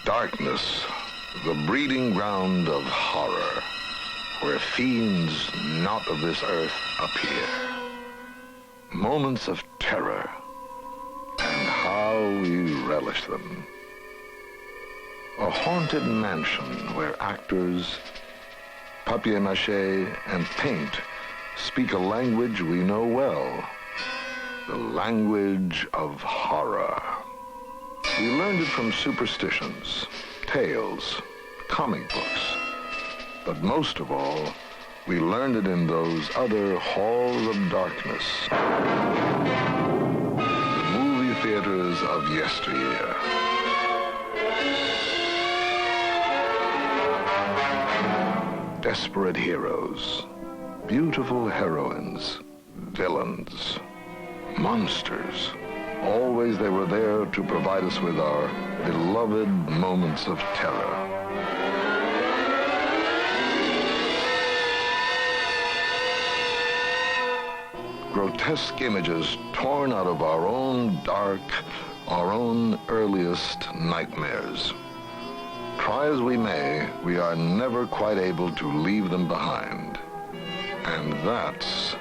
Darkness, the breeding ground of horror, where fiends not of this earth appear. Moments of terror, and how we relish them. A haunted mansion where actors, papier-mâché, and paint speak a language we know well, the language of horror. We learned it from superstitions, tales, comic books, but most of all, we learned it in those other halls of darkness, the movie theaters of yesteryear. Desperate heroes, beautiful heroines, villains, monsters. Always they were there to provide us with our beloved moments of terror. Grotesque images torn out of our own dark, our own earliest nightmares. Try as we may, we are never quite able to leave them behind. And that's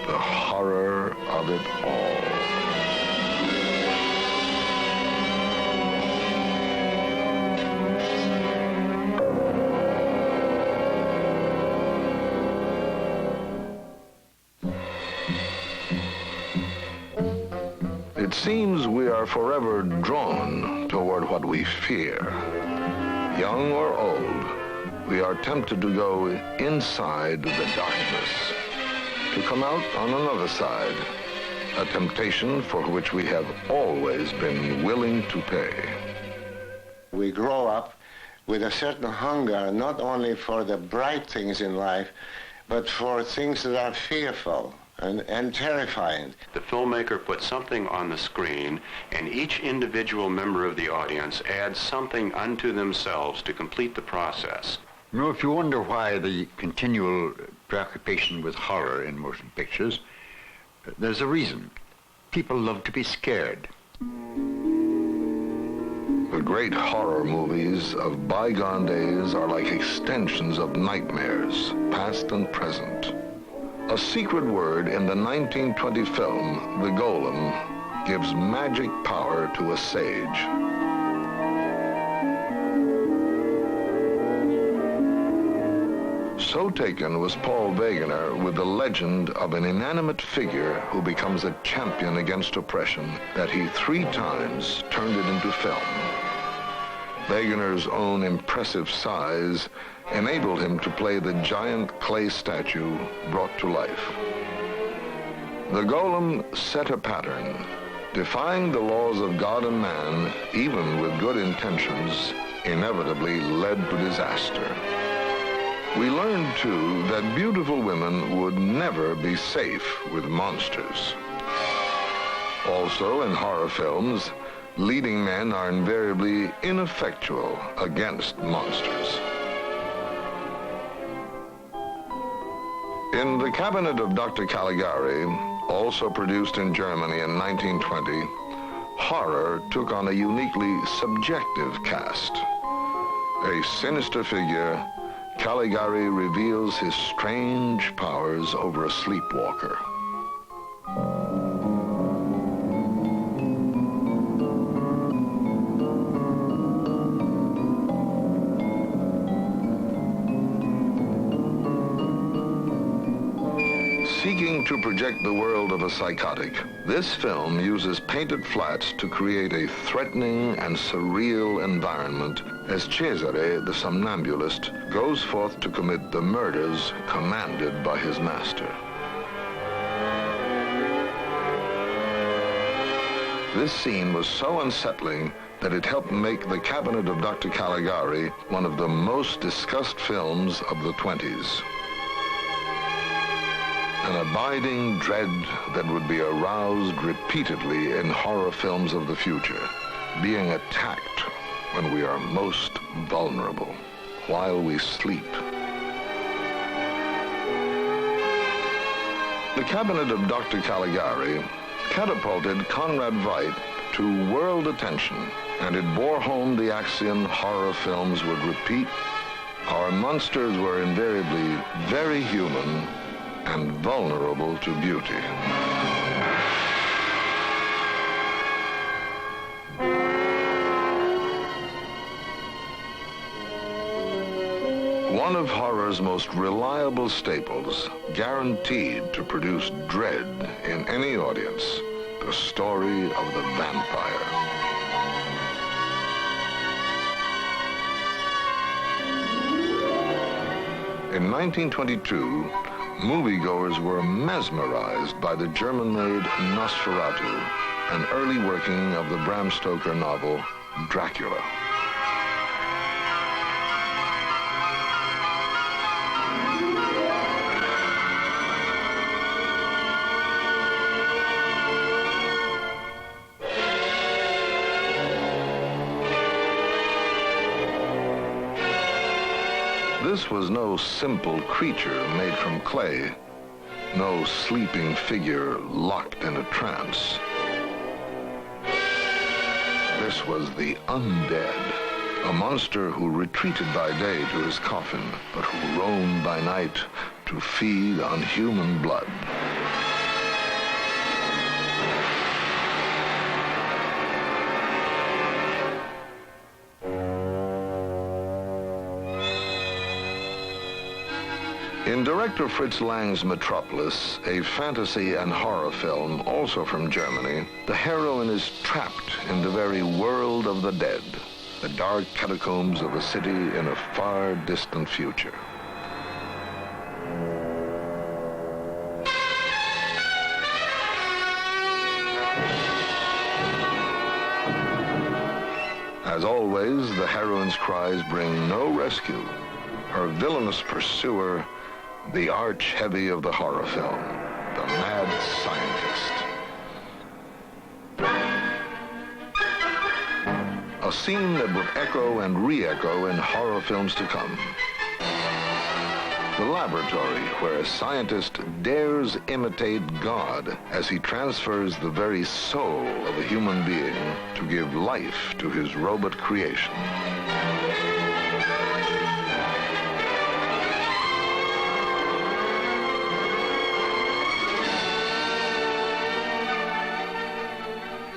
the horror of it all. It seems we are forever drawn toward what we fear. Young or old, we are tempted to go inside the darkness, to come out on another side, a temptation for which we have always been willing to pay. We grow up with a certain hunger, not only for the bright things in life, but for things that are fearful and terrifying. The filmmaker puts something on the screen, and each individual member of the audience adds something unto themselves to complete the process. You know, if you wonder why the continual preoccupation with horror in motion pictures, there's a reason. People love to be scared. The great horror movies of bygone days are like extensions of nightmares, past and present. A secret word in the 1920 film, The Golem, gives magic power to a sage. So taken was Paul Wegener with the legend of an inanimate figure who becomes a champion against oppression that he 3 times turned it into film. Wegener's own impressive size enabled him to play the giant clay statue brought to life. The Golem set a pattern, defying the laws of God and man, even with good intentions, inevitably led to disaster. We learned, too, that beautiful women would never be safe with monsters. Also, in horror films, leading men are invariably ineffectual against monsters. In The Cabinet of Dr. Caligari, also produced in Germany in 1920, horror took on a uniquely subjective cast. A sinister figure, Caligari reveals his strange powers over a sleepwalker. Seeking to project the world of a psychotic, this film uses painted flats to create a threatening and surreal environment as Cesare, the somnambulist, goes forth to commit the murders commanded by his master. This scene was so unsettling that it helped make The Cabinet of Dr. Caligari one of the most discussed films of the 20s. An abiding dread that would be aroused repeatedly in horror films of the future, being attacked when we are most vulnerable, while we sleep. The Cabinet of Dr. Caligari catapulted Conrad Veidt to world attention and it bore home the axiom horror films would repeat: our monsters were invariably very human and vulnerable to beauty. One of horror's most reliable staples, guaranteed to produce dread in any audience: the story of the vampire. In 1922, moviegoers were mesmerized by the German-made Nosferatu, an early working of the Bram Stoker novel Dracula. This was no simple creature made from clay, no sleeping figure locked in a trance. This was the undead, a monster who retreated by day to his coffin, but who roamed by night to feed on human blood. In director Fritz Lang's Metropolis, a fantasy and horror film, also from Germany, the heroine is trapped in the very world of the dead, the dark catacombs of a city in a far distant future. As always, the heroine's cries bring no rescue. Her villainous pursuer, the arch-heavy of the horror film, the mad scientist. A scene that would echo and re-echo in horror films to come. The laboratory where a scientist dares imitate God as he transfers the very soul of a human being to give life to his robot creation.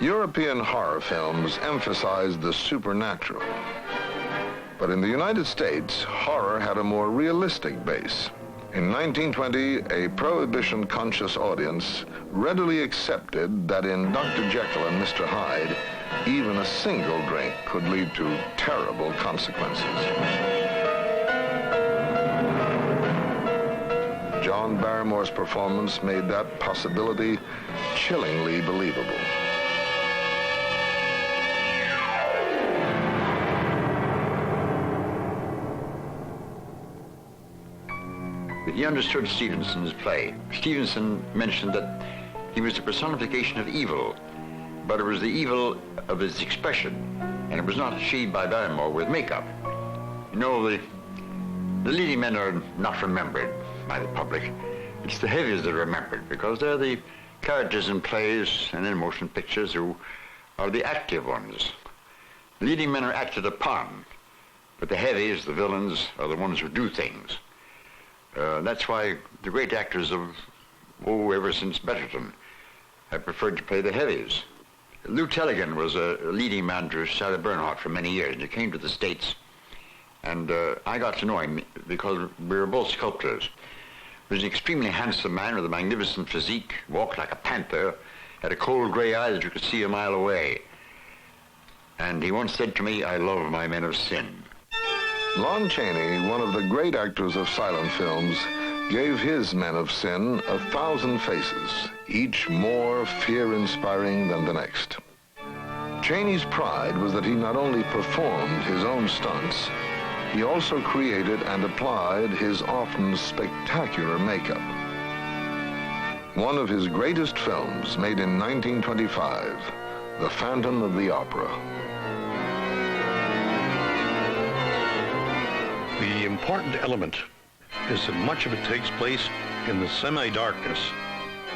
European horror films emphasized the supernatural. But in the United States, horror had a more realistic base. In 1920, a prohibition-conscious audience readily accepted that in Dr. Jekyll and Mr. Hyde, even a single drink could lead to terrible consequences. John Barrymore's performance made that possibility chillingly believable. He understood Stevenson's play. Stevenson mentioned that he was the personification of evil, but it was the evil of his expression, and it was not achieved by Barrymore with makeup. You know, the leading men are not remembered by the public. It's the heavies that are remembered, because they're the characters in plays and in motion pictures who are the active ones. The leading men are acted upon, but the heavies, the villains, are the ones who do things. That's why the great actors of, ever since Betterton, have preferred to play the heavies. Lou Tellegen was a leading man to Sarah Bernhardt for many years, and he came to the States, and I got to know him because we were both sculptors. He was an extremely handsome man with a magnificent physique, walked like a panther, had a cold gray eye that you could see a mile away. And he once said to me, "I love my men of sin." Lon Chaney, one of the great actors of silent films, gave his Men of Sin 1,000 faces, each more fear-inspiring than the next. Chaney's pride was that he not only performed his own stunts, he also created and applied his often spectacular makeup. One of his greatest films, made in 1925, The Phantom of the Opera. The important element is that much of it takes place in the semi-darkness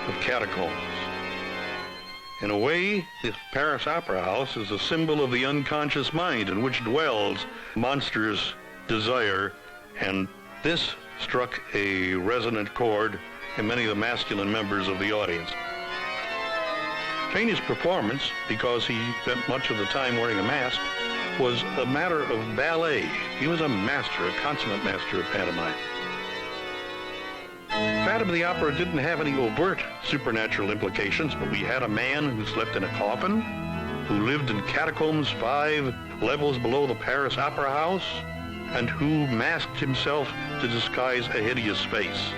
of catacombs. In a way, the Paris Opera House is a symbol of the unconscious mind in which dwells monstrous desire, and this struck a resonant chord in many of the masculine members of the audience. Chaney's performance, because he spent much of the time wearing a mask, was a matter of ballet. He was a master, a consummate master of pantomime. Phantom of the Opera didn't have any overt supernatural implications, but we had a man who slept in a coffin, who lived in catacombs 5 levels below the Paris Opera House, and who masked himself to disguise a hideous face.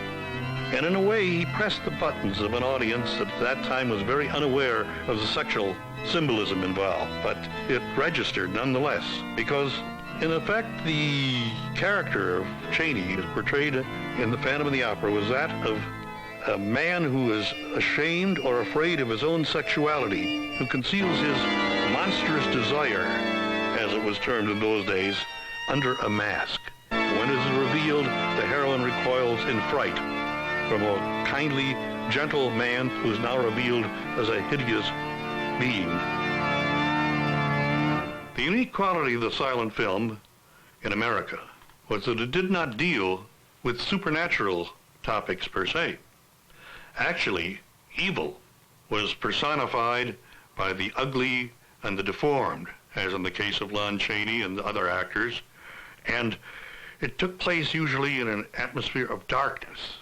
And in a way, he pressed the buttons of an audience that at that time was very unaware of the sexual symbolism involved, but it registered nonetheless, because in effect, the character of Chaney, as portrayed in The Phantom of the Opera, was that of a man who is ashamed or afraid of his own sexuality, who conceals his monstrous desire, as it was termed in those days, under a mask. When it is revealed, the heroine recoils in fright from a kindly, gentle man who is now revealed as a hideous being. The unique quality of the silent film in America was that it did not deal with supernatural topics per se. Actually, evil was personified by the ugly and the deformed, as in the case of Lon Chaney and the other actors, and it took place usually in an atmosphere of darkness.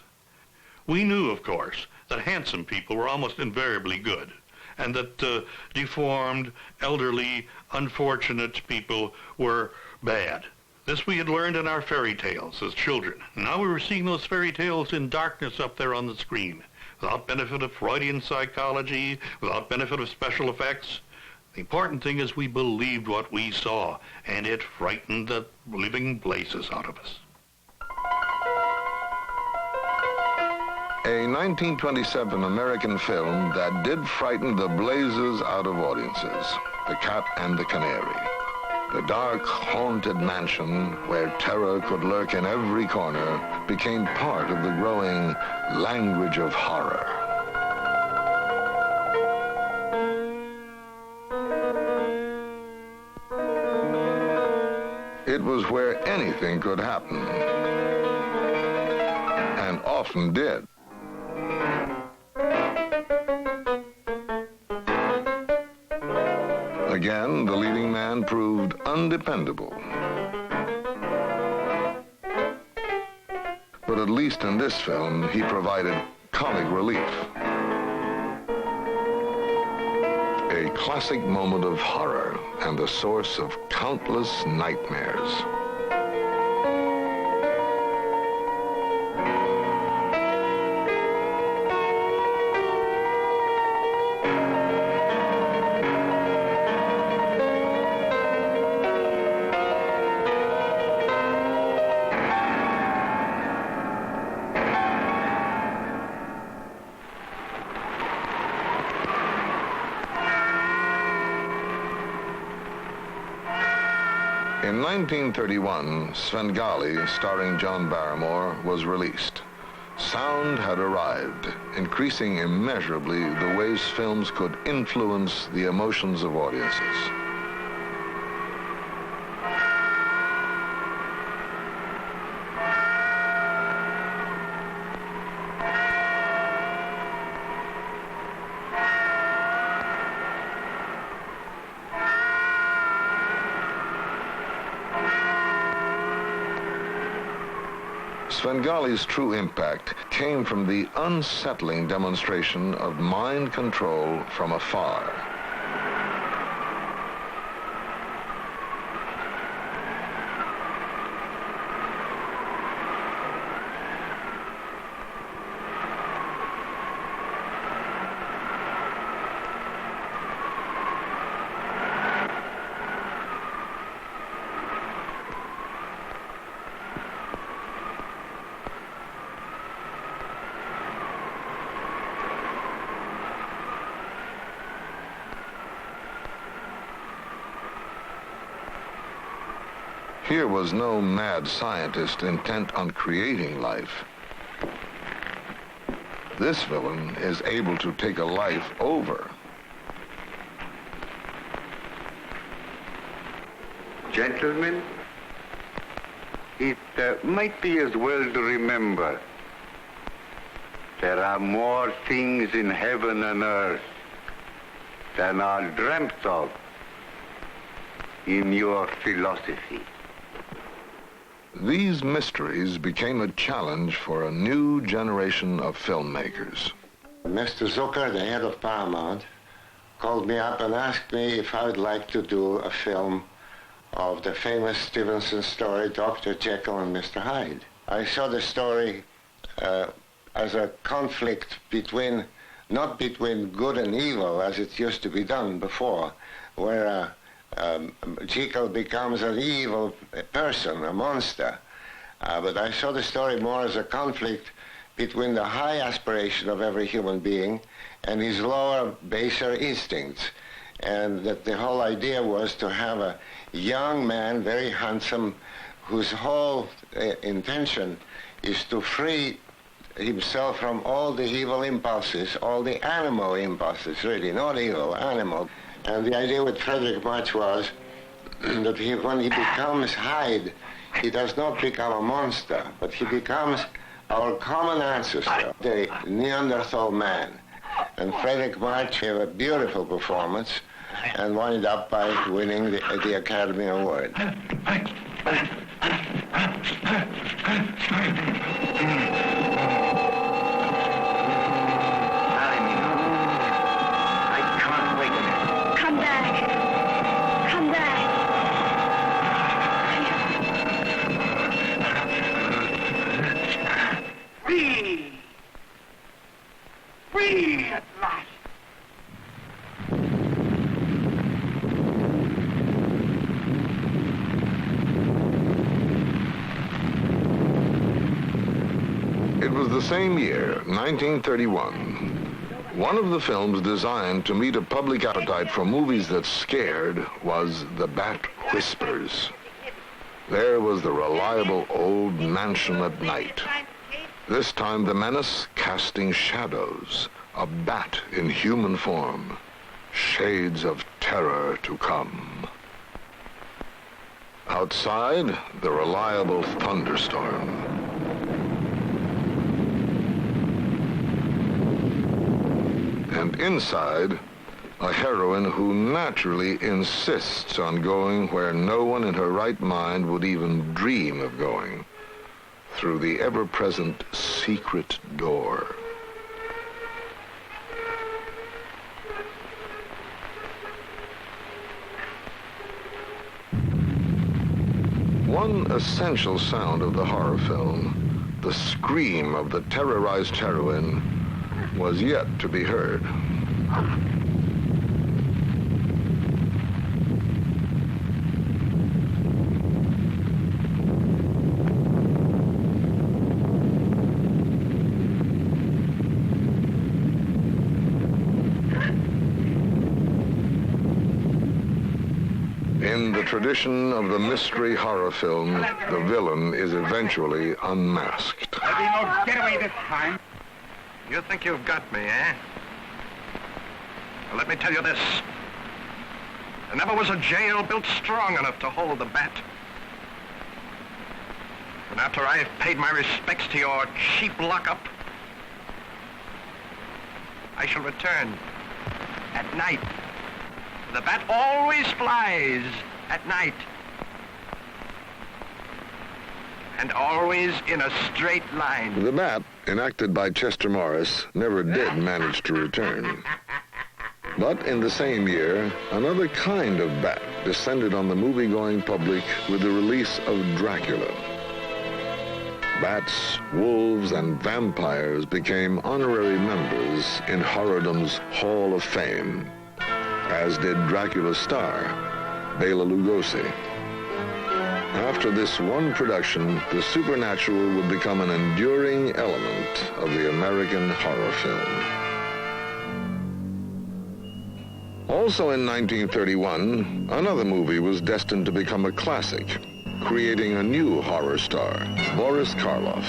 We knew, of course, that handsome people were almost invariably good, and that deformed, elderly, unfortunate people were bad. This we had learned in our fairy tales as children. Now we were seeing those fairy tales in darkness up there on the screen, without benefit of Freudian psychology, without benefit of special effects. The important thing is we believed what we saw, and it frightened the living blazes out of us. A 1927 American film that did frighten the blazes out of audiences, The Cat and the Canary. The dark, haunted mansion where terror could lurk in every corner became part of the growing language of horror. It was where anything could happen, and often did. Again, the leading man proved undependable. But at least in this film, he provided comic relief. A classic moment of horror and the source of countless nightmares. In 1931, Svengali, starring John Barrymore, was released. Sound had arrived, increasing immeasurably the ways films could influence the emotions of audiences. Svengali's true impact came from the unsettling demonstration of mind control from afar. Here was no mad scientist intent on creating life. This villain is able to take a life over Gentlemen, it might be as well to remember there are more things in heaven and earth than are dreamt of in your philosophy. These mysteries became a challenge for a new generation of filmmakers. Mr. Zucker, the head of Paramount, called me up and asked me if I would like to do a film of the famous Stevenson story, Dr. Jekyll and Mr. Hyde. I saw the story as a conflict between, not between good and evil as it used to be done before, where Jekyll becomes an evil person, a monster. But I saw the story more as a conflict between the high aspiration of every human being and his lower, baser instincts. And that the whole idea was to have a young man, very handsome, whose whole intention is to free himself from all the evil impulses, all the animal impulses, really, not evil, animal. And the idea with Frederick March was that when he becomes Hyde, he does not become a monster, but he becomes our common ancestor, the Neanderthal man. And Frederick March gave a beautiful performance and wound up by winning the Academy Award. It was the same year, 1931. One of the films designed to meet a public appetite for movies that scared was The Bat Whispers. There was the reliable old mansion at night. This time the menace casting shadows, a bat in human form, shades of terror to come. Outside, the reliable thunderstorm. And inside, a heroine who naturally insists on going where no one in her right mind would even dream of going, through the ever-present secret door. One essential sound of the horror film, the scream of the terrorized heroine, was yet to be heard. In the tradition of the mystery horror film, the villain is eventually unmasked. There'll be no getaway this time. You think you've got me, eh? Well, let me tell you this. There never was a jail built strong enough to hold the bat. And after I've paid my respects to your cheap lockup, I shall return at night. The bat always flies at night. And always in a straight line. The bat, enacted by Chester Morris, never did manage to return. But in the same year, another kind of bat descended on the movie-going public with the release of Dracula. Bats, wolves, and vampires became honorary members in horrordom's Hall of Fame, as did Dracula's star, Bela Lugosi. After this one production, the supernatural would become an enduring element of the American horror film. Also in 1931, another movie was destined to become a classic, creating a new horror star, Boris Karloff.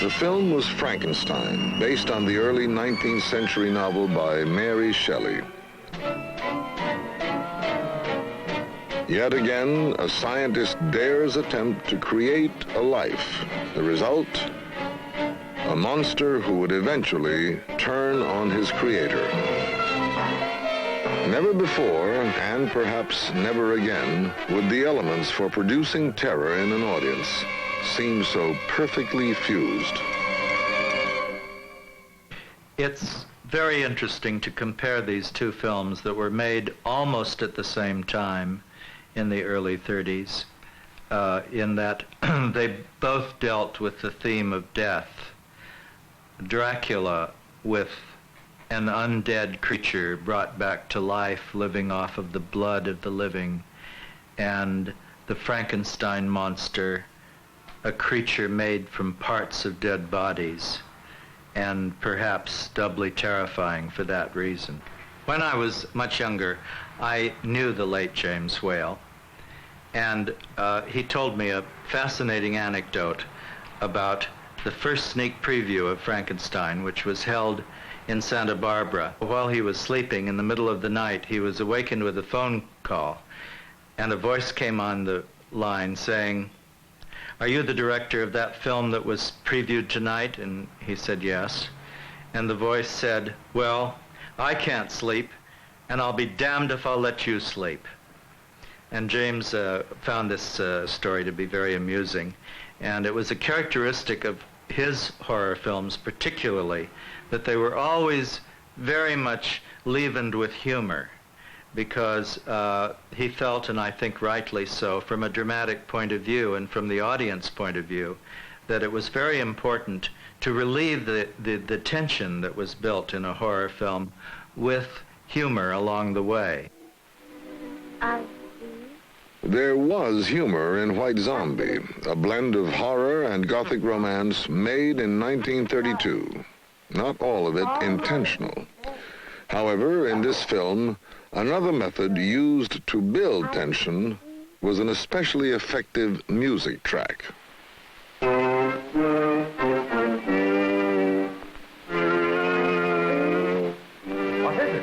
The film was Frankenstein, based on the early 19th century novel by Mary Shelley. Yet again, a scientist dares attempt to create a life. The result? A monster who would eventually turn on his creator. Never before, and perhaps never again, would the elements for producing terror in an audience seem so perfectly fused. It's very interesting to compare these two films that were made almost at the same time in the early 30s, in that they both dealt with the theme of death. Dracula with an undead creature brought back to life, living off of the blood of the living, and the Frankenstein monster, a creature made from parts of dead bodies, and perhaps doubly terrifying for that reason. When I was much younger, I knew the late James Whale, and he told me a fascinating anecdote about the first sneak preview of Frankenstein, which was held in Santa Barbara. While he was sleeping in the middle of the night, he was awakened with a phone call, and a voice came on the line saying, "Are you the director of that film that was previewed tonight?" And he said yes. And the voice said, "Well, I can't sleep, and I'll be damned if I'll let you sleep." And James found this story to be very amusing. And it was a characteristic of his horror films particularly, that they were always very much leavened with humor, because he felt, and I think rightly so, from a dramatic point of view and from the audience point of view, that it was very important to relieve the tension that was built in a horror film with humor along the way. There was humor in White Zombie, a blend of horror and gothic romance made in 1932. Not all of it intentional. However, in this film, another method used to build tension was an especially effective music track. What is it?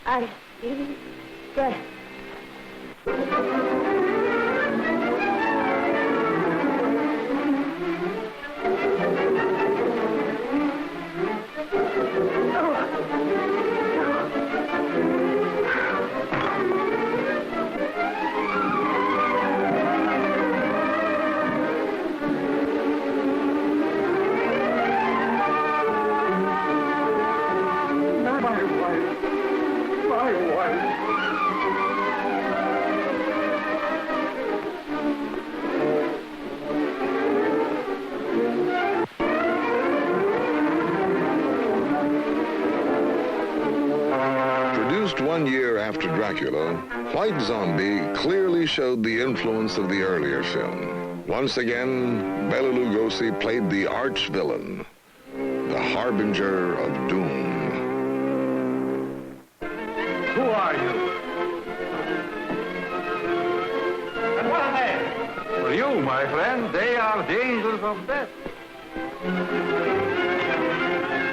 I see death. Produced 1 year after Dracula, White Zombie clearly showed the influence of the earlier film. Once again, Bela Lugosi played the arch-villain, the harbinger of doom. Who are you? And what are they? For you, my friend, they are the angels of death.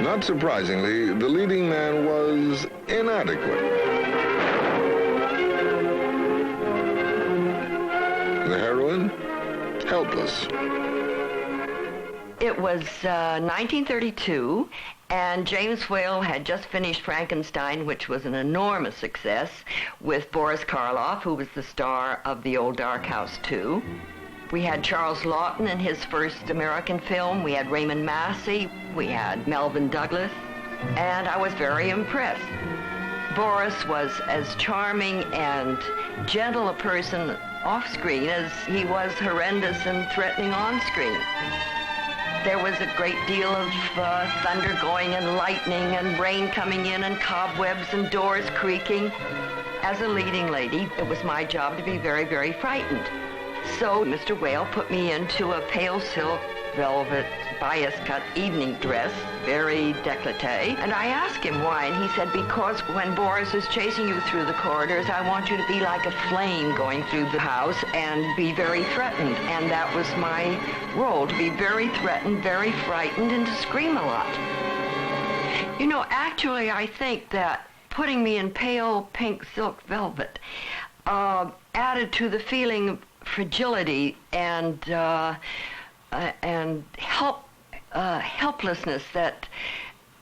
Not surprisingly, the leading man was inadequate. The heroine, helpless. It was 1932, and James Whale had just finished Frankenstein, which was an enormous success, with Boris Karloff, who was the star of The Old Dark House 2. We had Charles Laughton in his first American film. We had Raymond Massey. We had Melvyn Douglas. And I was very impressed. Boris was as charming and gentle a person off-screen as he was horrendous and threatening on-screen. There was a great deal of thunder going and lightning and rain coming in and cobwebs and doors creaking. As a leading lady, it was my job to be very, very frightened. So Mr. Whale put me into a pale silk velvet bias-cut evening dress, very décolleté, and I asked him why, and he said, because when Boris is chasing you through the corridors, I want you to be like a flame going through the house and be very threatened, and that was my role, to be very threatened, very frightened, and to scream a lot. You know, actually, I think that putting me in pale pink silk velvet added to the feeling of fragility and helplessness that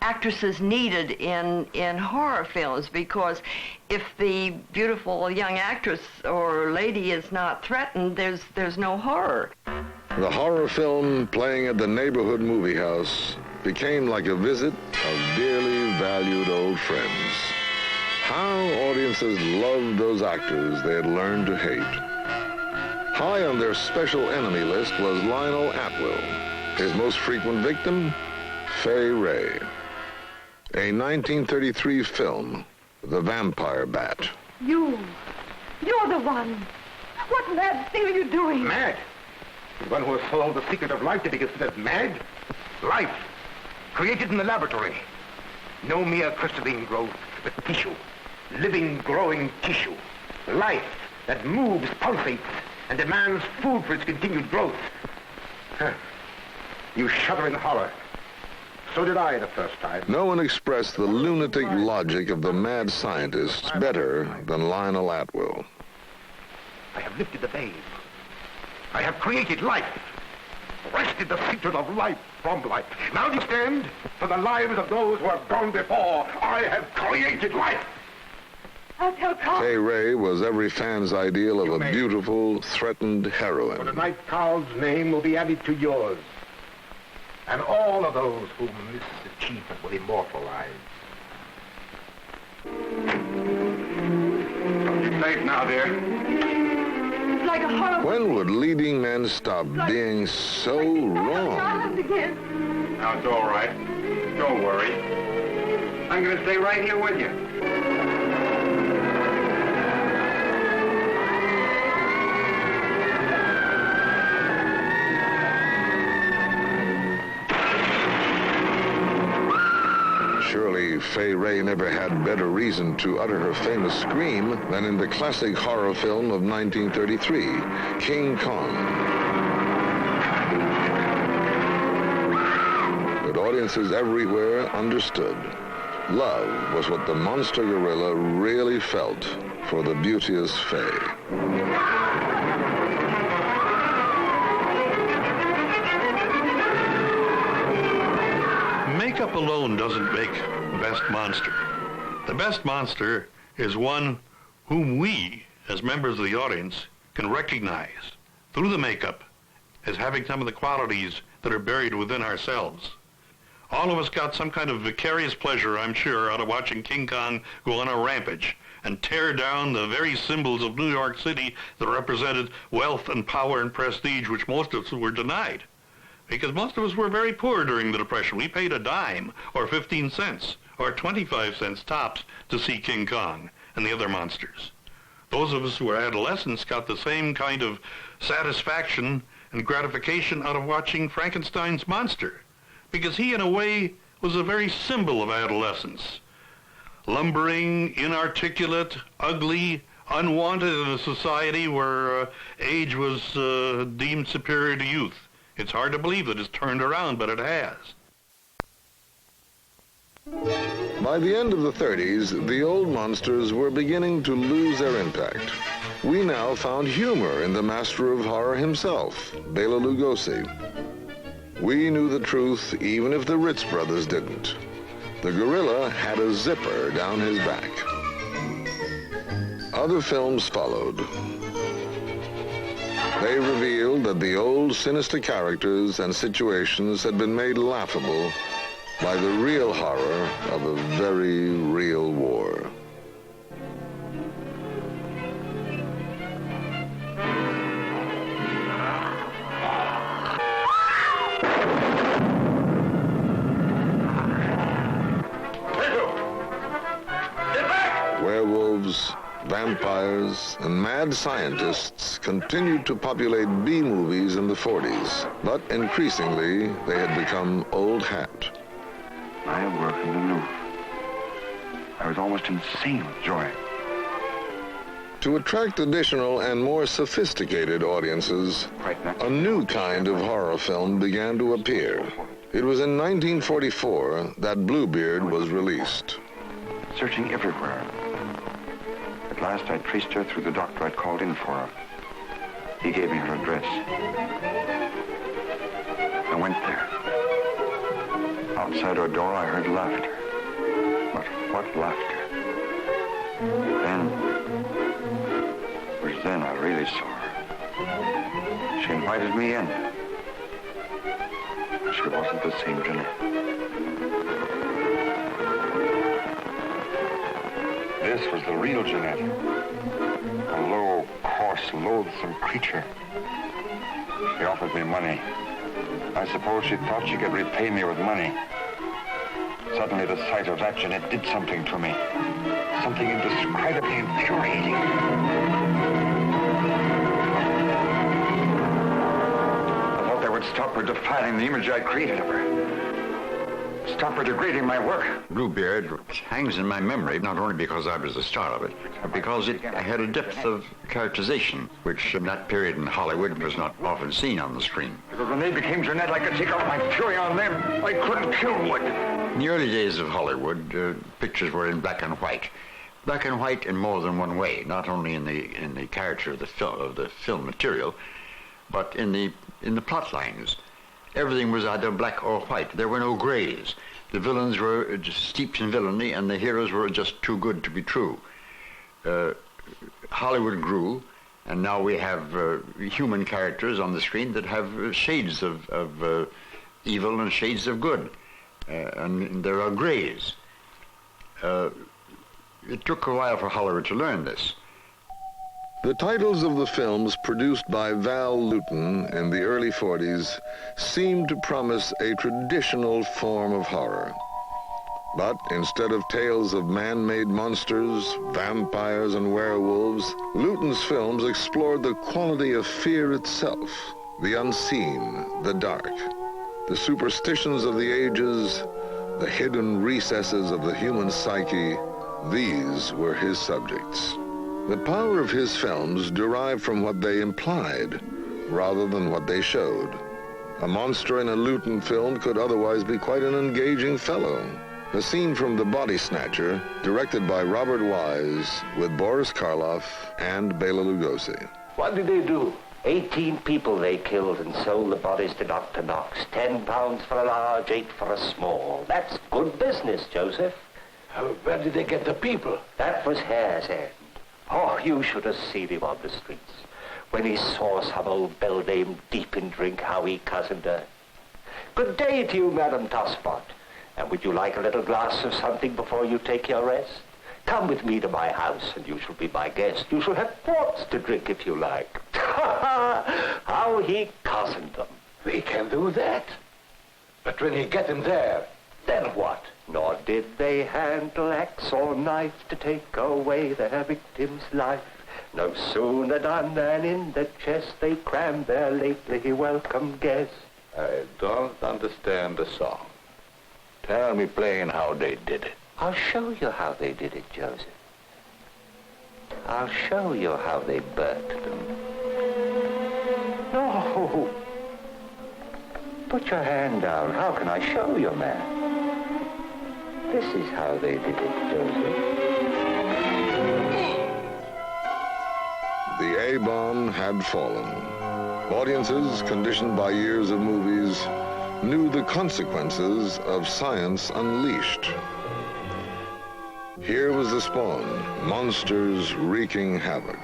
actresses needed in horror films, because if the beautiful young actress or lady is not threatened, there's no horror. The horror film playing at the neighborhood movie house became like a visit of dearly valued old friends. How audiences loved those actors they had learned to hate. High on their special enemy list was Lionel Atwill. His most frequent victim, Fay Wray. A 1933 film, The Vampire Bat. You're the one. What mad thing are you doing? Mad? The one who has solved the secret of life to be considered mad? Life, created in the laboratory. No mere crystalline growth, but tissue. Living, growing tissue. Life that moves, pulsates, and demands food for its continued growth. You shudder in horror. So did I the first time. No one expressed the lunatic logic of the mad scientists better than Lionel Atwill. I have lifted the veil. I have created life. Wrested the secret of life from life. Now you stand for the lives of those who have gone before. I have created life. I'll tell Carl. Fay Wray was every fan's ideal of a beautiful, threatened For heroine. tonight, Carl's name will be added to yours. And all of those whom this achievement will immortalize. You're safe now, dear. It's like a horror. When would leading men stop being so wrong? Again. Now, it's all right. Don't worry. I'm going to stay right here with you. Surely Fay Wray never had better reason to utter her famous scream than in the classic horror film of 1933, King Kong. But audiences everywhere understood. Love was what the monster gorilla really felt for the beauteous Fay. Makeup alone doesn't make the best monster. The best monster is one whom we, as members of the audience, can recognize through the makeup as having some of the qualities that are buried within ourselves. All of us got some kind of vicarious pleasure, I'm sure, out of watching King Kong go on a rampage and tear down the very symbols of New York City that represented wealth and power and prestige, which most of us were denied. Because most of us were very poor during the Depression. We paid a dime or 15 cents or 25 cents tops to see King Kong and the other monsters. Those of us who were adolescents got the same kind of satisfaction and gratification out of watching Frankenstein's monster, because he, in a way, was a very symbol of adolescence. Lumbering, inarticulate, ugly, unwanted in a society where age was deemed superior to youth. It's hard to believe that it's turned around, but it has. By the end of the 30s, the old monsters were beginning to lose their impact. We now found humor in the master of horror himself, Bela Lugosi. We knew the truth even if the Ritz brothers didn't. The gorilla had a zipper down his back. Other films followed. They revealed that the old sinister characters and situations had been made laughable by the real horror of a very real war. Werewolves, vampires, and mad scientists continued to populate B-movies in the 40s, but increasingly they had become old hat. I had worked in the news. I was almost insane with joy. To attract additional and more sophisticated audiences, a new kind of horror film began to appear. It was in 1944 that Bluebeard was released. Searching everywhere. At last, I traced her through the doctor I'd called in for her. He gave me her address. I went there. Outside her door, I heard laughter. But what laughter? Then I really saw her. She invited me in. She wasn't the same Jeanette. This was the real Jeanette. A low, coarse, loathsome creature. She offered me money. I suppose she thought she could repay me with money. Suddenly the sight of that Jeanette did something to me. Something indescribably infuriating. I thought that would stop her defiling the image I created of her. Stop her degrading my work. Bluebeard hangs in my memory, not only because I was the star of it, but because it had a depth of characterization, which in that period in Hollywood was not often seen on the screen. Because when they became Jeanette, I could take out my fury on them. I couldn't kill Wood. In the early days of Hollywood, pictures were in black and white. Black and white in more than one way, not only in the character of the film material, but in the plot lines. Everything was either black or white. There were no grays. The villains were just steeped in villainy, and the heroes were just too good to be true. Hollywood grew, and now we have human characters on the screen that have shades of evil and shades of good. And there are grays. It took a while for Hollywood to learn this. The titles of the films produced by Val Lewton in the early 40s seemed to promise a traditional form of horror. But instead of tales of man-made monsters, vampires, and werewolves, Lewton's films explored the quality of fear itself, the unseen, the dark, the superstitions of the ages, the hidden recesses of the human psyche. These were his subjects. The power of his films derived from what they implied, rather than what they showed. A monster in a Lewton film could otherwise be quite an engaging fellow. A scene from The Body Snatcher, directed by Robert Wise, with Boris Karloff and Bela Lugosi. What did they do? 18 people they killed and sold the bodies to Dr. Knox. 10 pounds for a large, 8 for a small. That's good business, Joseph. Where did they get the people? That was Hare's End. Oh, you should have seen him on the streets. When he saw some old beldame deep in drink, how he cozened her. Good day to you, Madam Tosspot. And would you like a little glass of something before you take your rest? Come with me to my house, and you shall be my guest. You shall have quarts to drink if you like. How he cozened them. We can do that. But when you get them there, then what? Nor did they handle axe or knife to take away their victim's life. No sooner done than in the chest they crammed their lately welcome guest. I don't understand the song. Tell me plain how they did it. I'll show you how they did it, Joseph. I'll show you how they burnt them. No! Put your hand down. How can I show you, man? This is how they did it, Joseph. The A-bomb had fallen. Audiences, conditioned by years of movies, knew the consequences of science unleashed. Here was the spawn, monsters wreaking havoc.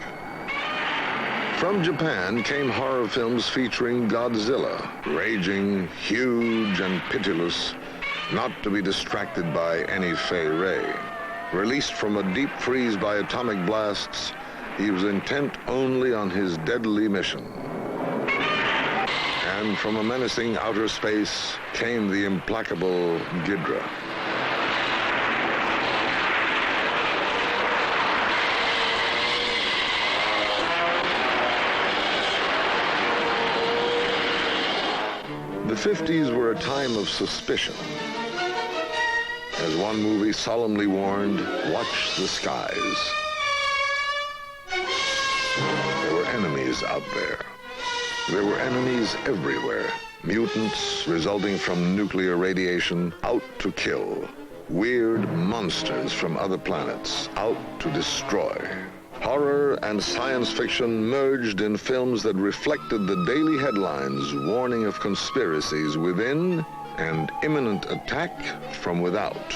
From Japan came horror films featuring Godzilla, raging, huge, and pitiless, not to be distracted by any fey ray. Released from a deep freeze by atomic blasts, he was intent only on his deadly mission. And from a menacing outer space came the implacable Ghidra. The 50s were a time of suspicion. As one movie solemnly warned, watch the skies. There were enemies out there. There were enemies everywhere. Mutants resulting from nuclear radiation out to kill. Weird monsters from other planets out to destroy. Horror and science fiction merged in films that reflected the daily headlines warning of conspiracies within and imminent attack from without.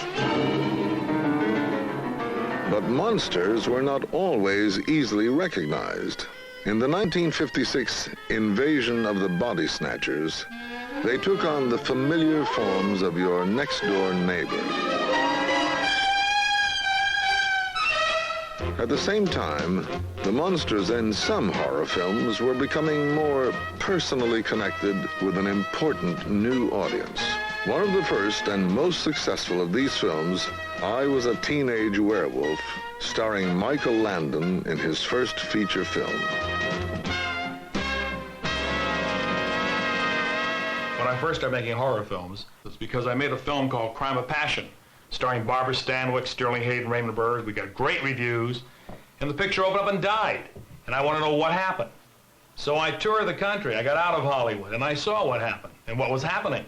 But monsters were not always easily recognized. In the 1956 invasion of the Body Snatchers, they took on the familiar forms of your next-door neighbor. At the same time, the monsters in some horror films were becoming more personally connected with an important new audience. One of the first and most successful of these films, I Was a Teenage Werewolf, starring Michael Landon in his first feature film. When I first started making horror films, it was because I made a film called Crime of Passion, starring Barbara Stanwyck, Sterling Hayden, Raymond Burr. We got great reviews, and the picture opened up and died, and I want to know what happened. So I toured the country. I got out of Hollywood, and I saw what happened and what was happening.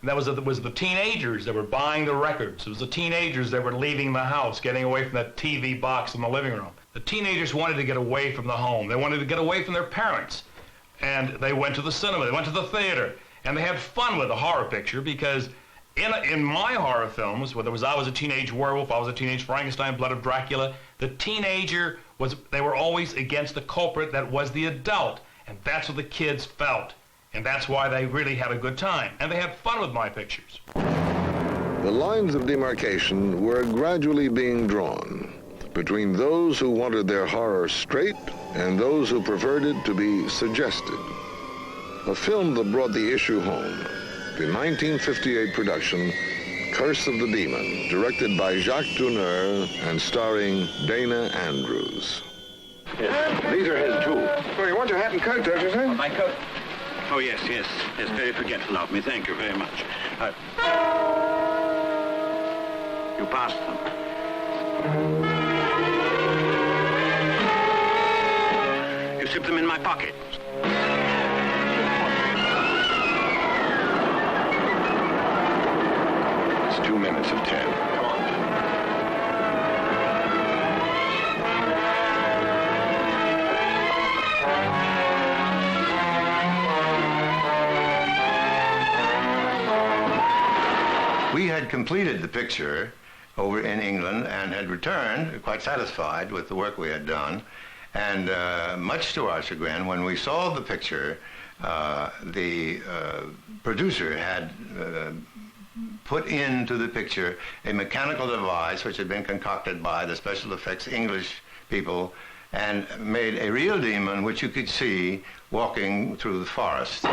And that was the teenagers that were buying the records. It was the teenagers that were leaving the house, getting away from that TV box in the living room. The teenagers wanted to get away from the home. They wanted to get away from their parents. And they went to the cinema, they went to the theater, and they had fun with the horror picture because in my horror films, whether it was I Was a Teenage Werewolf, I Was a Teenage Frankenstein, Blood of Dracula, the teenager they were always against the culprit that was the adult. And that's what the kids felt. And that's why they really had a good time. And they had fun with my pictures. The lines of demarcation were gradually being drawn between those who wanted their horror straight and those who preferred it to be suggested. A film that brought the issue home, the 1958 production Curse of the Demon, directed by Jacques Tourneur and starring Dana Andrews. Yes. These are his too. Oh, you want your hat and coat, don't you, sir? My coat. Oh, yes. Very forgetful of me. Thank you very much. You passed them. You slipped them in my pocket. It's 2 minutes of 10. Come on. We had completed the picture over in England and had returned quite satisfied with the work we had done. And much to our chagrin, when we saw the picture, the producer had put into the picture a mechanical device which had been concocted by the special effects English people and made a real demon which you could see walking through the forest.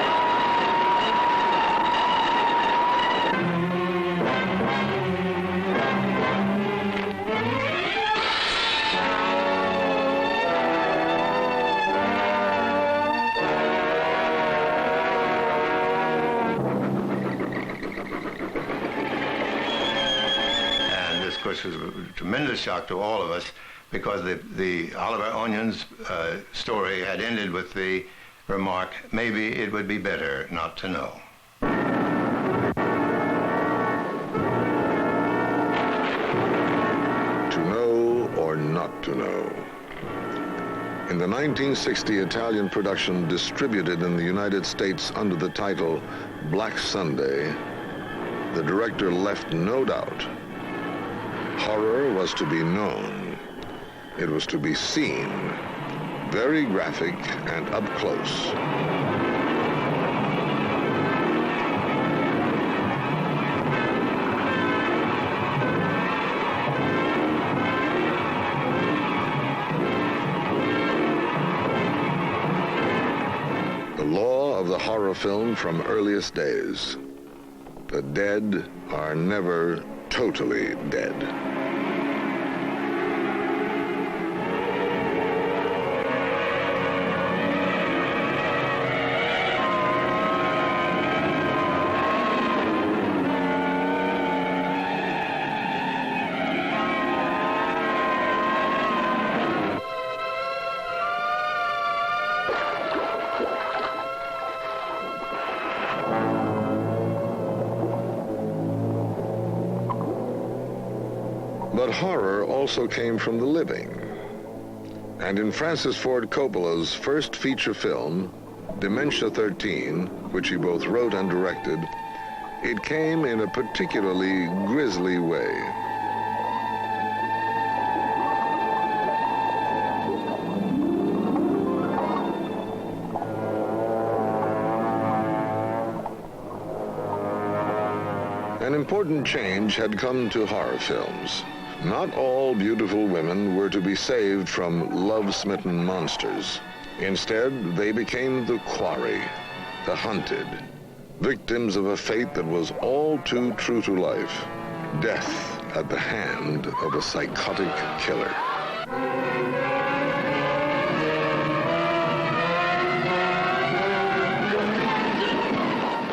Which was a tremendous shock to all of us because the Oliver Onion's story had ended with the remark, maybe it would be better not to know. To know or not to know. In the 1960 Italian production distributed in the United States under the title Black Sunday, the director left no doubt. Horror was to be known. It was to be seen, very graphic and up close. The law of the horror film from earliest days. The dead are never totally dead. But horror also came from the living. And in Francis Ford Coppola's first feature film, Dementia 13, which he both wrote and directed, it came in a particularly grisly way. An important change had come to horror films. Not all beautiful women were to be saved from love-smitten monsters. Instead, they became the quarry, the hunted, victims of a fate that was all too true to life, death at the hand of a psychotic killer.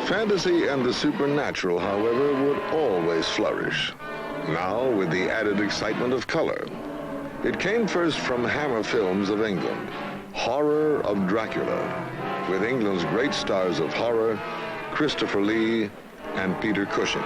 Fantasy and the supernatural, however, would always flourish. Now, with the added excitement of color. It came first from Hammer Films of England, Horror of Dracula, with England's great stars of horror, Christopher Lee and Peter Cushing.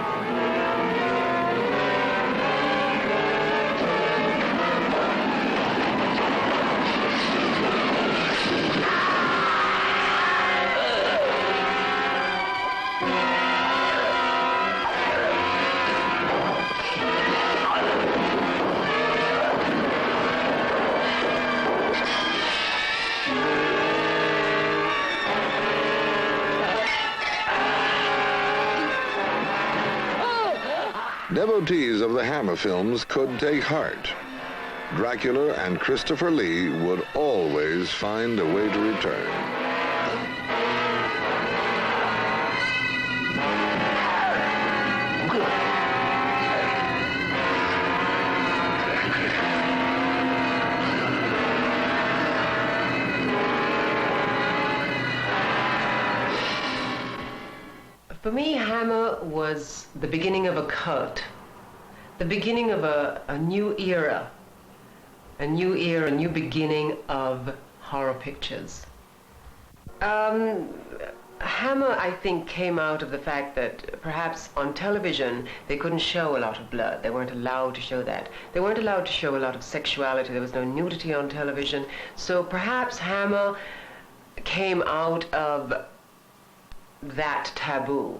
Devotees of the Hammer films could take heart. Dracula and Christopher Lee would always find a way to return. For me, Hammer was the beginning of a cult, the beginning of a new era, a new beginning of horror pictures. Hammer, I think, came out of the fact that perhaps on television they couldn't show a lot of blood. They weren't allowed to show that. They weren't allowed to show a lot of sexuality. There was no nudity on television. So perhaps Hammer came out of that taboo.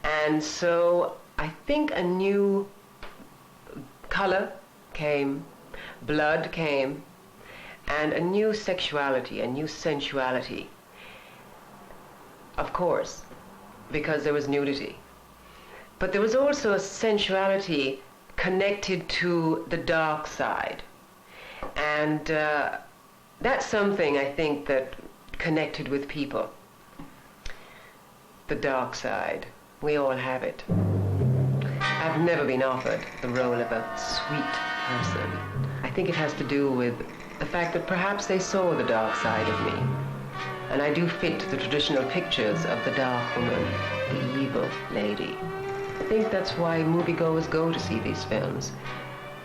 And so I think a new color came, blood came, and a new sexuality, a new sensuality. Of course, because there was nudity. But there was also a sensuality connected to the dark side. And that's something I think that connected with people. The dark side. We all have it. I've never been offered the role of a sweet person. I think it has to do with the fact that perhaps they saw the dark side of me. And I do fit the traditional pictures of the dark woman, the evil lady. I think that's why moviegoers go to see these films.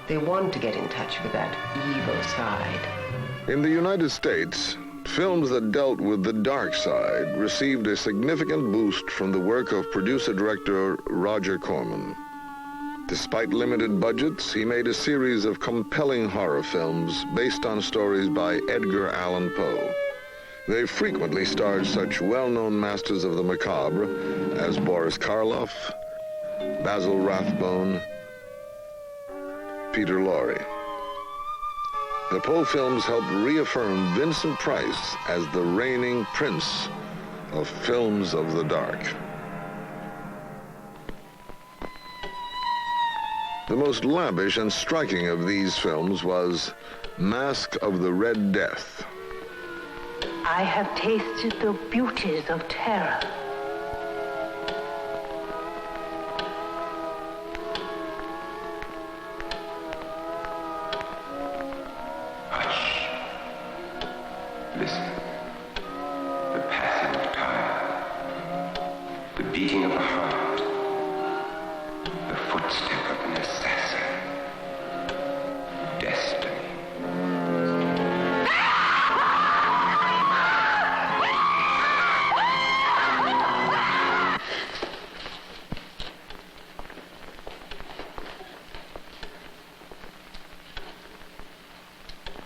They want to get in touch with that evil side. In the United States, films that dealt with the dark side received a significant boost from the work of producer-director Roger Corman. Despite limited budgets, he made a series of compelling horror films based on stories by Edgar Allan Poe. They frequently starred such well-known masters of the macabre as Boris Karloff, Basil Rathbone, Peter Lorre. The Poe films helped reaffirm Vincent Price as the reigning prince of films of the dark. The most lavish and striking of these films was Mask of the Red Death. I have tasted the beauties of terror. Listen. The passing of time. The beating of a heart. The footstep of an assassin. Destiny.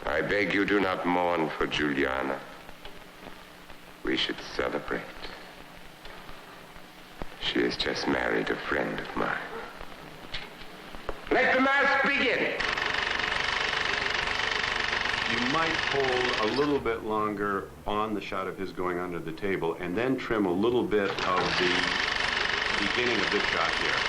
I beg you you do not mourn for Juliana, we should celebrate. She has just married a friend of mine. Let the mass begin! You might hold a little bit longer on the shot of his going under the table and then trim a little bit of the beginning of this shot here.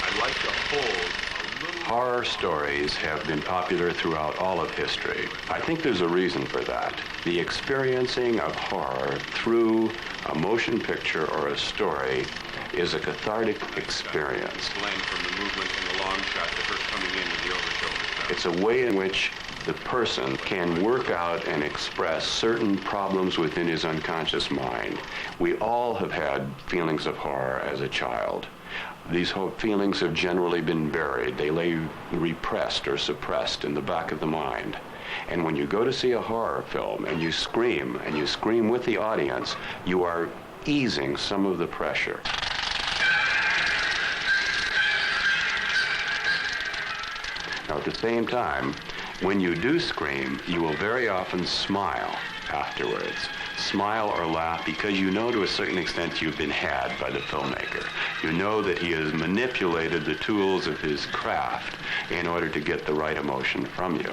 I'd like to hold a little... Horror stories have been popular throughout all of history. I think there's a reason for that. The experiencing of horror through a motion picture or a story is a cathartic experience. From the movement in the long shot to her coming into the over-shoulder shot. It's a way in which the person can work out and express certain problems within his unconscious mind. We all have had feelings of horror as a child. These feelings have generally been buried. They lay repressed or suppressed in the back of the mind. And when you go to see a horror film and you scream with the audience, you are easing some of the pressure. Now, at the same time, when you do scream, you will very often smile afterwards. Smile or laugh because you know to a certain extent you've been had by the filmmaker. You know that he has manipulated the tools of his craft in order to get the right emotion from you.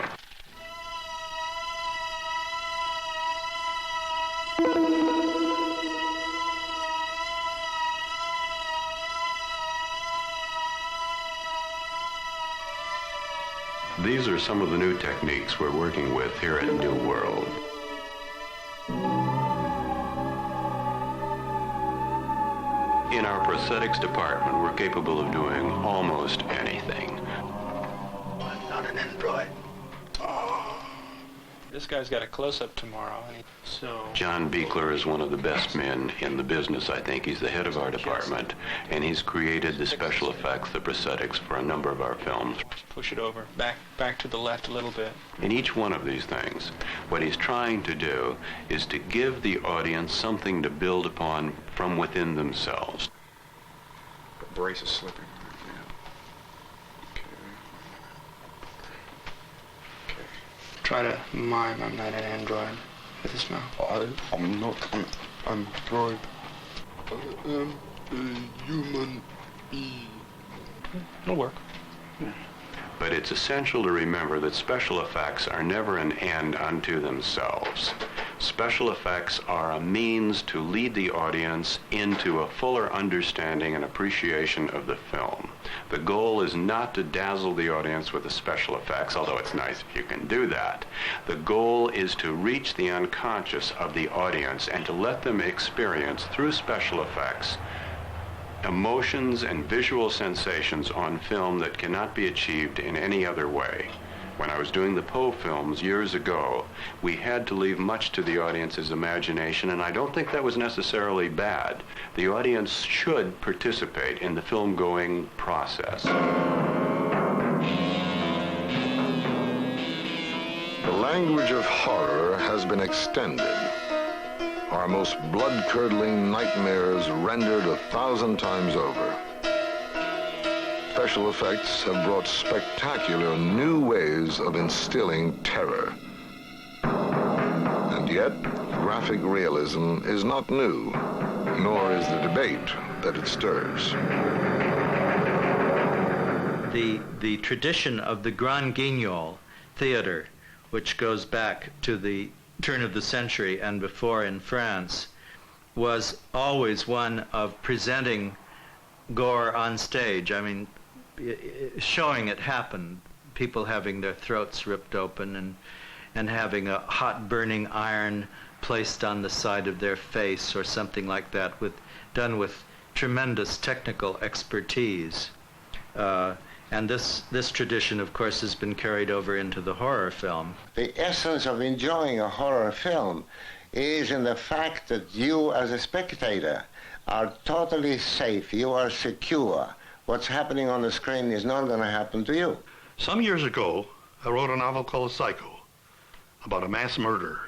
These are some of the new techniques we're working with here at New World. In our prosthetics department, we're capable of doing almost anything. I'm not an android. This guy's got a close-up tomorrow, so... John Beekler is one of the best men in the business, I think. He's the head of our department, and he's created the special effects, the prosthetics, for a number of our films. Push it over, back to the left a little bit. In each one of these things, what he's trying to do is to give the audience something to build upon from within themselves. The brace is slipping. Try to mime I'm not an android with his mouth. I'm not an android. I am a human being. It'll work. Yeah. But it's essential to remember that special effects are never an end unto themselves. Special effects are a means to lead the audience into a fuller understanding and appreciation of the film. The goal is not to dazzle the audience with the special effects, although it's nice if you can do that. The goal is to reach the unconscious of the audience and to let them experience, through special effects, emotions and visual sensations on film that cannot be achieved in any other way. When I was doing the Poe films years ago, we had to leave much to the audience's imagination, and I don't think that was necessarily bad. The audience should participate in the film-going process. The language of horror has been extended. Our most blood-curdling nightmares rendered 1,000 times over. Special effects have brought spectacular new ways of instilling terror. And yet, graphic realism is not new, nor is the debate that it stirs. The tradition of the Grand Guignol theater, which goes back to the turn of the century and before in France, was always one of presenting gore on stage. I mean, showing it happen, people having their throats ripped open and having a hot burning iron placed on the side of their face or something like that, done with tremendous technical expertise. And this tradition, of course, has been carried over into the horror film. The essence of enjoying a horror film is in the fact that you, as a spectator, are totally safe. You are secure. What's happening on the screen is not going to happen to you. Some years ago, I wrote a novel called Psycho about a mass murder.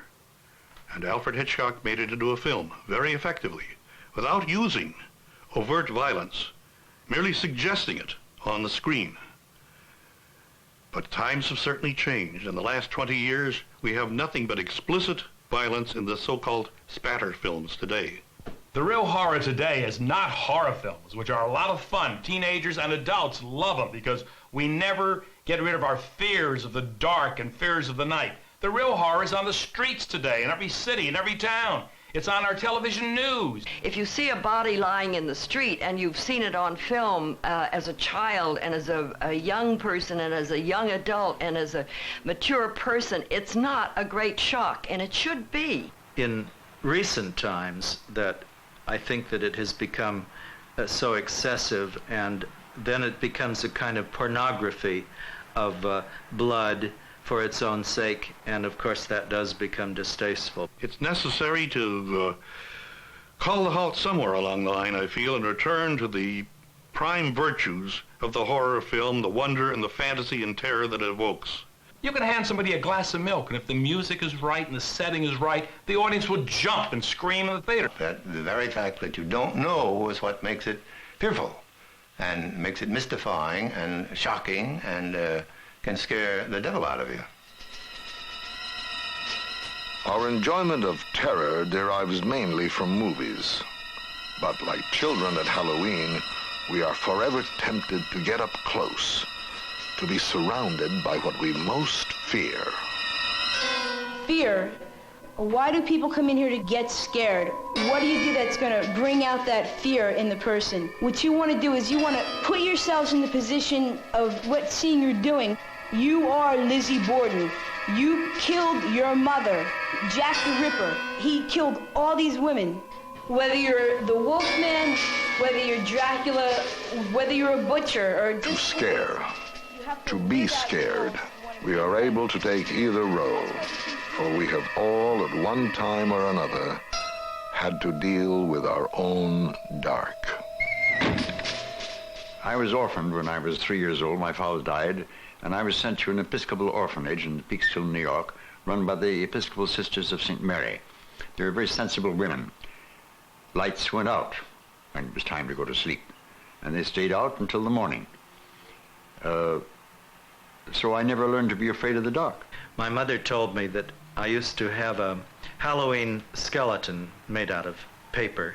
And Alfred Hitchcock made it into a film very effectively, without using overt violence, merely suggesting it on the screen. But times have certainly changed. In the last 20 years, We have nothing but explicit violence in the so-called spatter films today. The real horror today is not horror films, which are a lot of fun. Teenagers and adults love them because we never get rid of our fears of the dark and fears of the night. The real horror is on the streets today, in every city, in every town. It's on our television news. If you see a body lying in the street and you've seen it on film as a child and as a young person and as a young adult and as a mature person, it's not a great shock, and it should be. In recent times, that I think that it has become so excessive, and then it becomes a kind of pornography of blood for its own sake, and of course that does become distasteful. It's necessary to call the halt somewhere along the line, I feel, and return to the prime virtues of the horror film, the wonder and the fantasy and terror that it evokes. You can hand somebody a glass of milk, and if the music is right and the setting is right, the audience will jump and scream in the theater. That the very fact that you don't know is what makes it fearful and makes it mystifying and shocking and can scare the devil out of you. Our enjoyment of terror derives mainly from movies. But like children at Halloween, we are forever tempted to get up close, to be surrounded by what we most fear. Fear? Why do people come in here to get scared? What do you do that's going to bring out that fear in the person? What you want to do is you want to put yourselves in the position of what scene you're doing. You are Lizzie Borden. You killed your mother, Jack the Ripper. He killed all these women. Whether you're the Wolfman, whether you're Dracula, whether you're a butcher, or to scare, to be scared. We are able to take either role, for we have all at one time or another had to deal with our own dark. I was orphaned when I was 3 years old. My father died, and I was sent to an Episcopal orphanage in Peekskill, New York, run by the Episcopal Sisters of St. Mary. They were very sensible women. Lights went out when it was time to go to sleep, and they stayed out until the morning. So I never learned to be afraid of the dark. My mother told me that I used to have a Halloween skeleton made out of paper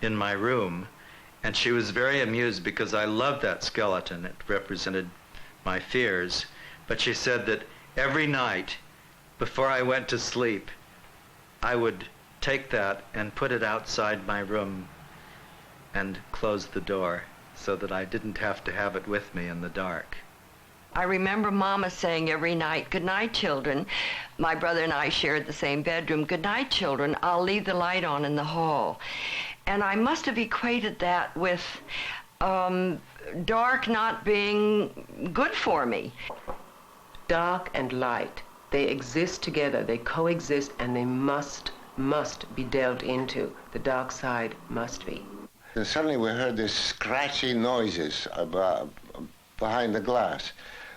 in my room, and she was very amused because I loved that skeleton. It represented my fears. But she said that every night before I went to sleep, I would take that and put it outside my room and close the door so that I didn't have to have it with me in the dark. I remember Mama saying every night, "Good night, children." My brother and I shared the same bedroom. "Good night, children. I'll leave the light on in the hall." And I must have equated that with dark not being good for me. Dark and light, they exist together, they coexist, and they must be delved into. The dark side must be. And suddenly we heard these scratchy noises behind the glass.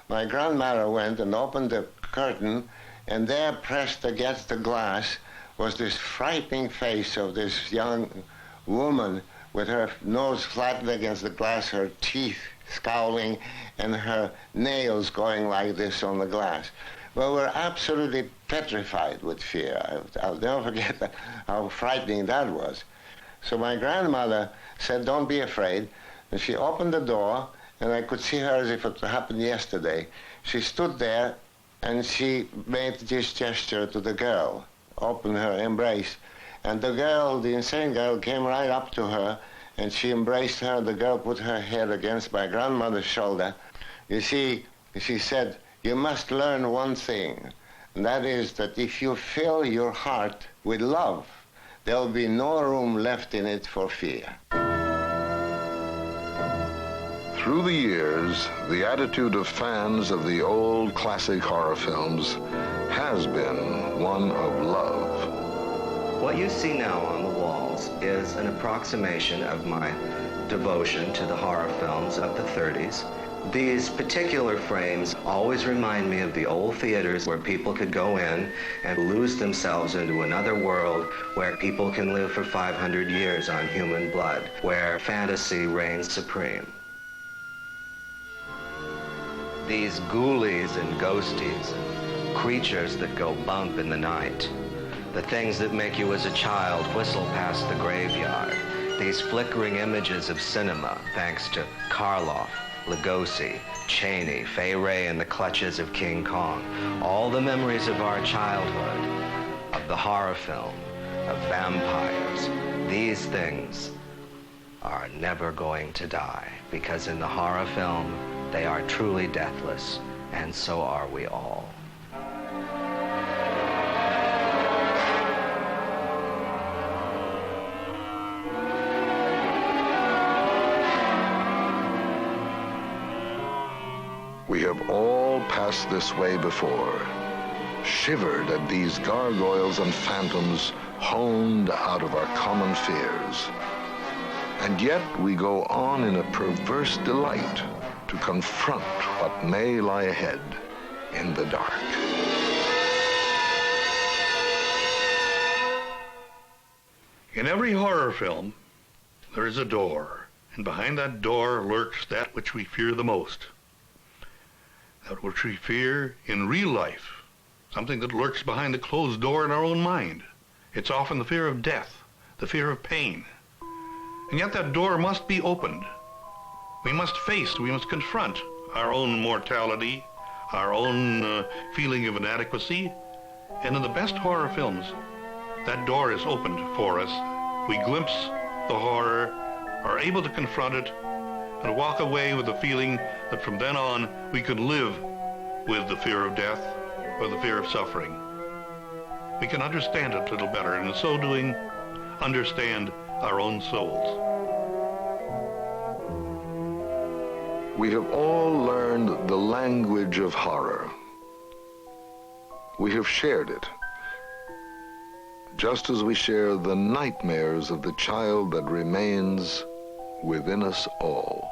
My grandmother went and opened the curtain, and there pressed against the glass was this frightening face of this young woman with her nose flattened against the glass, her teeth scowling, and her nails going like this on the glass. Well, we're absolutely petrified with fear. I'll never forget how frightening that was. So my grandmother said, "Don't be afraid." And she opened the door, and I could see her as if it happened yesterday. She stood there, and she made this gesture to the girl, opened her embrace. And the girl, the insane girl, came right up to her, and she embraced her. The girl put her head against my grandmother's shoulder. You see, she said, "You must learn one thing, and that is that if you fill your heart with love, there'll be no room left in it for fear." Through the years, the attitude of fans of the old classic horror films has been one of love. What you see now on the walls is an approximation of my devotion to the horror films of the 30s. These particular frames always remind me of the old theaters where people could go in and lose themselves into another world where people can live for 500 years on human blood, where fantasy reigns supreme. These ghoulies and ghosties creatures that go bump in the night, the things that make you as a child whistle past the graveyard, these flickering images of cinema, thanks to Karloff, Lugosi, Cheney, Fay Wray in the clutches of King Kong, all the memories of our childhood, of the horror film, of vampires, these things are never going to die, because in the horror film, they are truly deathless, and so are we all. We have all passed this way before, shivered at these gargoyles and phantoms honed out of our common fears. And yet we go on in a perverse delight to confront what may lie ahead in the dark. In every horror film, there is a door, and behind that door lurks that which we fear the most. That which we fear in real life, something that lurks behind the closed door in our own mind. It's often the fear of death, the fear of pain. And yet that door must be opened. We must confront our own mortality, our own feeling of inadequacy. And in the best horror films, that door is opened for us. We glimpse the horror, are able to confront it, and walk away with the feeling that from then on we can live with the fear of death or the fear of suffering. We can understand it a little better, and in so doing, understand our own souls. We have all learned the language of horror. We have shared it, just as we share the nightmares of the child that remains within us all.